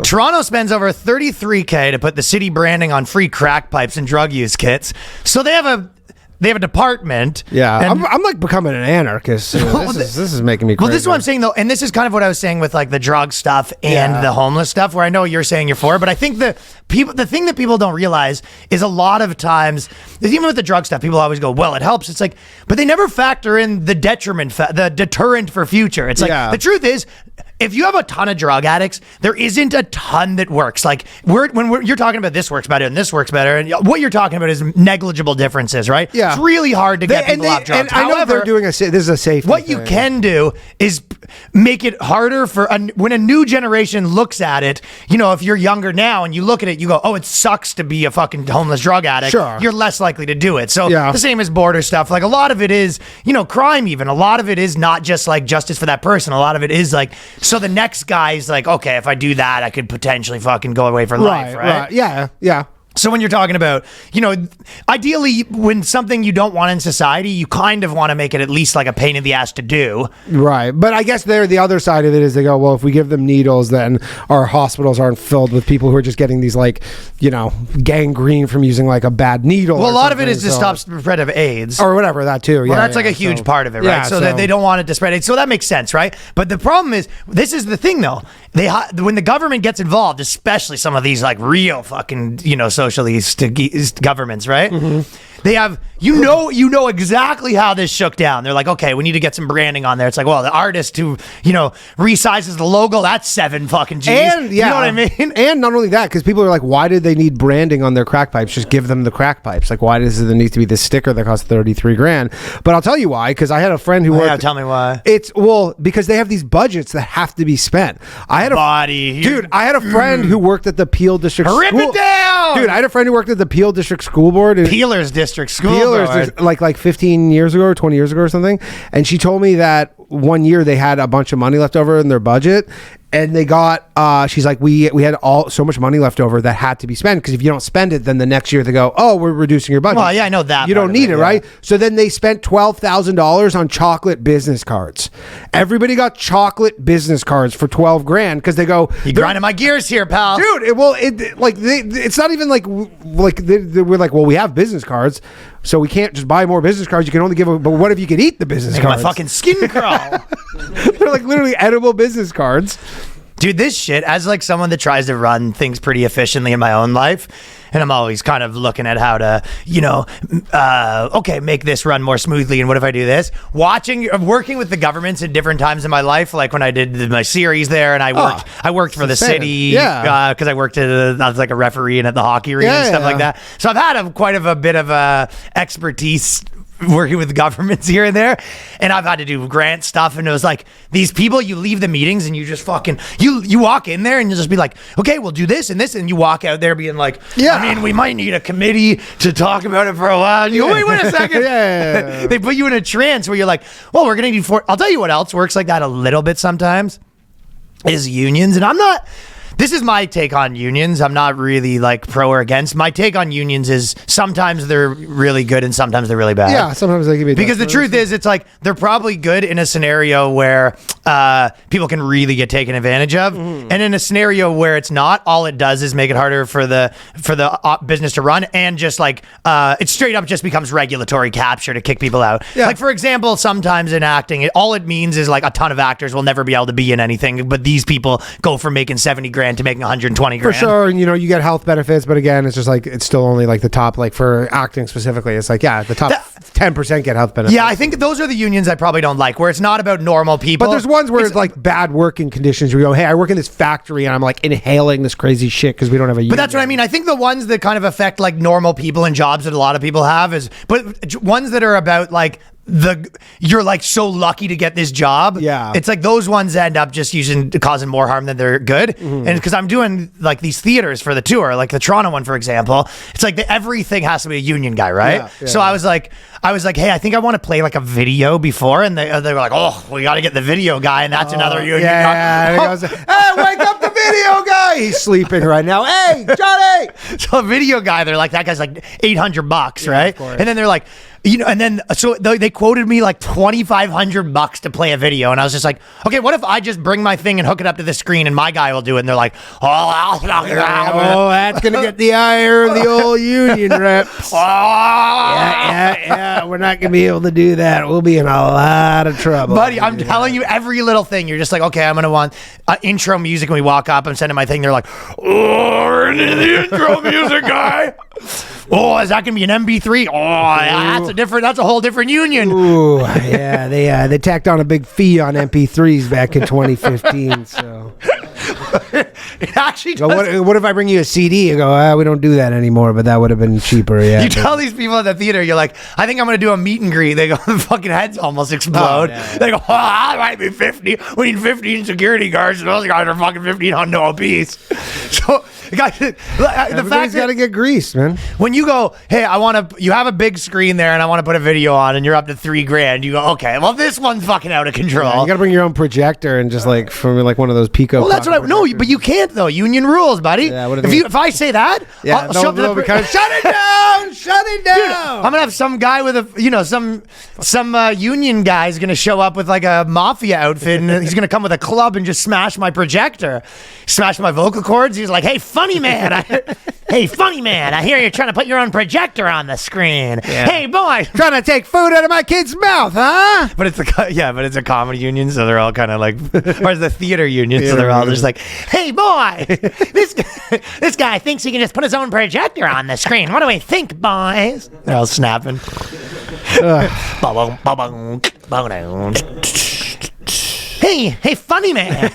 Toronto spends over $33K to put the city branding on free crack pipes and drug use kits. So they have a department. Yeah, I'm like becoming an anarchist. This is making me crazy. Well, this is what I'm saying, though, and this is kind of what I was saying with like the drug stuff and the homeless stuff, where I know you're saying you're for, but I think the thing that people don't realize is a lot of times, even with the drug stuff, people always go, well, it helps. It's like, but they never factor in the the deterrent for future. It's like, the truth is, if you have a ton of drug addicts, there isn't a ton that works. Like you're talking about this works better and this works better, and what you're talking about is negligible differences, right? Yeah, it's really hard to get people off drugs. And I know they're doing this is a safety. What you can do is make it harder for when a new generation looks at it. You know, if you're younger now and you look at it, you go, "Oh, it sucks to be a fucking homeless drug addict." Sure, you're less likely to do it. So the same as border stuff. Like a lot of it is, crime. Even a lot of it is not just like justice for that person. A lot of it is like. So the next guy's like, okay, if I do that, I could potentially fucking go away for life, right? Yeah. So when you're talking about, ideally when something you don't want in society, you kind of want to make it at least like a pain in the ass to do. Right. But I guess the other side of it is they go, well, if we give them needles, then our hospitals aren't filled with people who are just getting these like, gangrene from using like a bad needle. Well, a lot of it is to stop the spread of AIDS. Or whatever, that too. Well, that's like a huge part of it, right? Yeah, so that they don't want it to spread AIDS. So that makes sense, right? But the problem is, this is the thing though. When the government gets involved, especially some of these like real fucking, socialist governments, right? Mm-hmm. They have, exactly how this shook down. They're like, okay, we need to get some branding on there. It's like, well, the artist who, resizes the logo, that's 7 fucking G's. And, you know what I mean? And not only that, because people are like, why did they need branding on their crack pipes? Just give them the crack pipes. Like, why does there need to be this sticker that costs $33,000? But I'll tell you why, because I had a friend who worked. Yeah, tell me why. Because they have these budgets that have to be spent. I had a friend who worked at the Peel District Rip School. it down! Dude, I had a friend who worked at the Peel District School Board. Peelers District School Board. Like 15 years ago or 20 years ago or something. And she told me that one year they had a bunch of money left over in their budget. And they got, she's like, we had so much money left over that had to be spent, because if you don't spend it, then the next year they go, oh, we're reducing your budget. Well, yeah, I know that. You don't need it, right? So then they spent $12,000 on chocolate business cards. Everybody got chocolate business cards for $12,000 because they go, "You grinding my gears here, pal." Dude, it's not even like we're like, well, we have business cards, so we can't just buy more business cards. You can only give them, but what if you could eat the business cards? My fucking skin crawl. They're like literally edible business cards. Dude, this shit, as like someone that tries to run things pretty efficiently in my own life, and I'm always kind of looking at how to, make this run more smoothly, and what if I do this? Working with the governments at different times in my life, like when I did my series there, and I worked for the city, because I worked I was like a referee and at the hockey arena and stuff like that. So I've had quite a bit of expertise working with governments here and there, and I've had to do grant stuff, and it was like these people, you leave the meetings and you just fucking you walk in there and you just be like, okay, we'll do this and this, and you walk out there being like, I mean, we might need a committee to talk about it for a while, and you go, wait a second. They put you in a trance where you're like, well, we're gonna need I'll tell you what else works like that a little bit sometimes is unions. And this is my take on unions. I'm not really like pro or against. My take on unions is sometimes they're really good and sometimes they're really bad. Yeah, sometimes they can be. Because the truth is, it's like they're probably good in a scenario where people can really get taken advantage of, and in a scenario where it's not, all it does is make it harder for the business to run, and just like it straight up just becomes regulatory capture to kick people out. Yeah. Like for example, sometimes in acting, all it means is like a ton of actors will never be able to be in anything, but these people go from making $70,000 to making $120,000 for sure. And you get health benefits, but again, it's just like it's still only like the top, like for acting specifically, it's like the top 10% get health benefits. Yeah, I think those are the unions I probably don't like, where it's not about normal people. But there's ones where it's like bad working conditions where you go, hey, I work in this factory and I'm like inhaling this crazy shit because we don't have a union. But that's what I mean. I think the ones that kind of affect like normal people and jobs that a lot of people have but ones that are about like you're like so lucky to get this job. Yeah, it's like those ones end up just causing more harm than they're good. And because I'm doing like these theaters for the tour, like the Toronto one, for example, it's like everything has to be a union guy, right? So I was like, hey, I think I want to play like a video before, and they were like, oh, we got to get the video guy, and that's another union guy. Goes, hey, wake up the video guy! He's sleeping right now. Hey, Johnny! So a video guy, they're like, that guy's like $800, right? And then they're like, And then so they quoted me like $2,500 to play a video, and I was just like, okay, what if I just bring my thing and hook it up to the screen, and my guy will do it? And they're like, oh, that's gonna get the ire of the old union reps. Yeah, we're not gonna be able to do that. We'll be in a lot of trouble, buddy. I'm telling you, every little thing. You're just like, okay, I'm gonna want intro music when we walk up. I'm sending my thing. They're like, oh, the intro music guy. Oh, is that gonna be an MP3? Oh, that's a whole different union. Ooh, yeah, they tacked on a big fee on MP3s back in 2015. So it actually does. What if I bring you a CD? You go, we don't do that anymore, but that would have been cheaper. Yeah. You tell these people at the theater, you're like, I think I'm gonna do a meet and greet. They go, the fucking heads almost explode. They go, I might be 50. We need 15 security guards, and those guys are fucking 15 on no apiece. So. Guys, the fact got to get greased, man. When you go, hey, you have a big screen there, and I want to put a video on, and you're up to $3,000. You go, okay, well, this one's fucking out of control. Yeah, you got to bring your own projector and just like from like one of those Pico. Well, that's what no, but you can't though. Union rules, buddy. Yeah, if I say that, I'll shut it down, shut it down. Dude, I'm gonna have some guy with some union guy's gonna show up with like a mafia outfit, and he's gonna come with a club and just smash my projector, smash my vocal cords. He's like, hey, funny man, I hear you're trying to put your own projector on the screen. Yeah. Hey, boy, trying to take food out of my kid's mouth, huh? But it's a comedy union, so they're all kind of like, or it's the theater union, so they're all just like, hey, boy, this guy thinks he can just put his own projector on the screen. What do we think, boys? They're all snapping. Hey, funny man.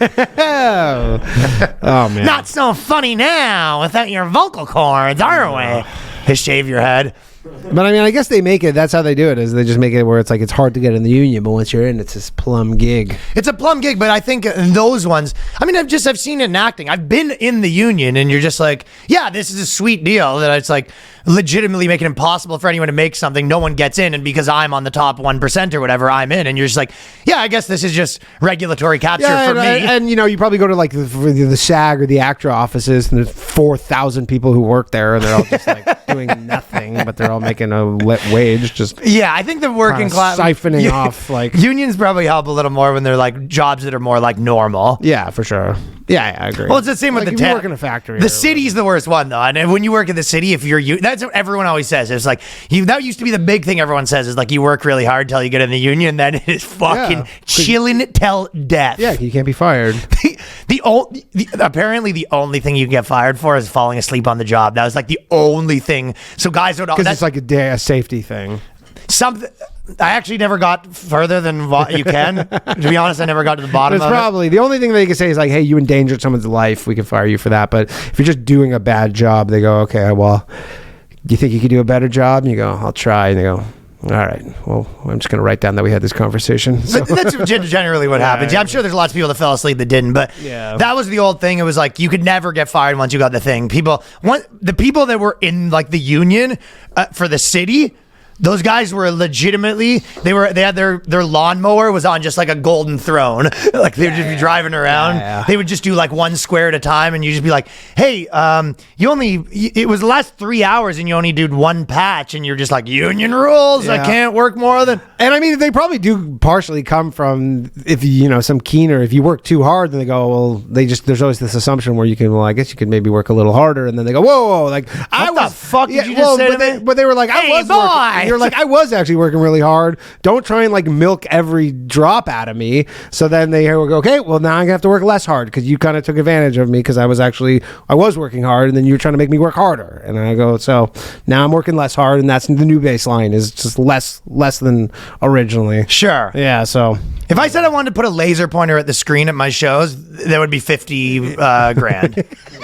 Oh, man. Not so funny now without your vocal cords, are we? They shave your head. But I mean, I guess they make it. That's how they do it. Is they just make it where it's like it's hard to get in the union, but once you're in, it's this plum gig. It's a plum gig, but I think in those ones. I mean, I've seen it in acting. I've been in the union, and you're just like, yeah, this is a sweet deal. That it's like legitimately make it impossible for anyone to make something. No one gets in, and because I'm on the top 1% or whatever, I'm in. And you're just like, yeah, I guess this is just regulatory capture for me. And you probably go to like the SAG or the actor offices, and there's 4,000 people who work there, and they're all just like doing nothing, but they're all making a wage. I think the working class siphoning off like unions probably help a little more when they're like jobs that are more like normal. Yeah, for sure. Yeah, I agree. Well, it's the same with the you work in a factory. The city's the worst one though, and when you work in the city, if you're that's what everyone always says. It's like that used to be the big thing everyone says is like you work really hard till you get in the union, then it is fucking chilling till death. Yeah, you can't be fired. Apparently the only thing you can get fired for is falling asleep on the job. That was like the only thing. So guys don't, because it's like a safety thing. Something. I actually never got further than what you can. To be honest, I never got to the bottom of it. It's probably the only thing they can say is like, hey, you endangered someone's life. We can fire you for that. But if you're just doing a bad job, they go, okay, well, do you think you could do a better job? And you go, I'll try. And they go, all right, well, I'm just going to write down that we had this conversation. So. That's generally what happens. Yeah, I'm sure there's lots of people that fell asleep that didn't, but that was the old thing. It was like you could never get fired once you got the thing. The people that were in like the union for the city, those guys were legitimately, they had their lawnmower was on just like a golden throne. Like they would just be driving around. Yeah. They would just do like one square at a time, and you just be like, hey, it was the last 3 hours and you only did one patch, and you're just like, union rules, I can't work more than. And I mean, they probably do partially come from if some keener, if you work too hard, then they go, well, there's always this assumption where you can, well, I guess you could maybe work a little harder, and then they go, whoa, like what the fuck did you just say to me? But they were like, hey, boy. You're like, I was actually working really hard. Don't try and like milk every drop out of me. So then they go, okay, well now I'm gonna have to work less hard because you kind of took advantage of me because I was working hard, and then you were trying to make me work harder. And I go, so now I'm working less hard, and that's the new baseline is just less than originally. Sure. Yeah. So if I said I wanted to put a laser pointer at the screen at my shows, that would be $50,000.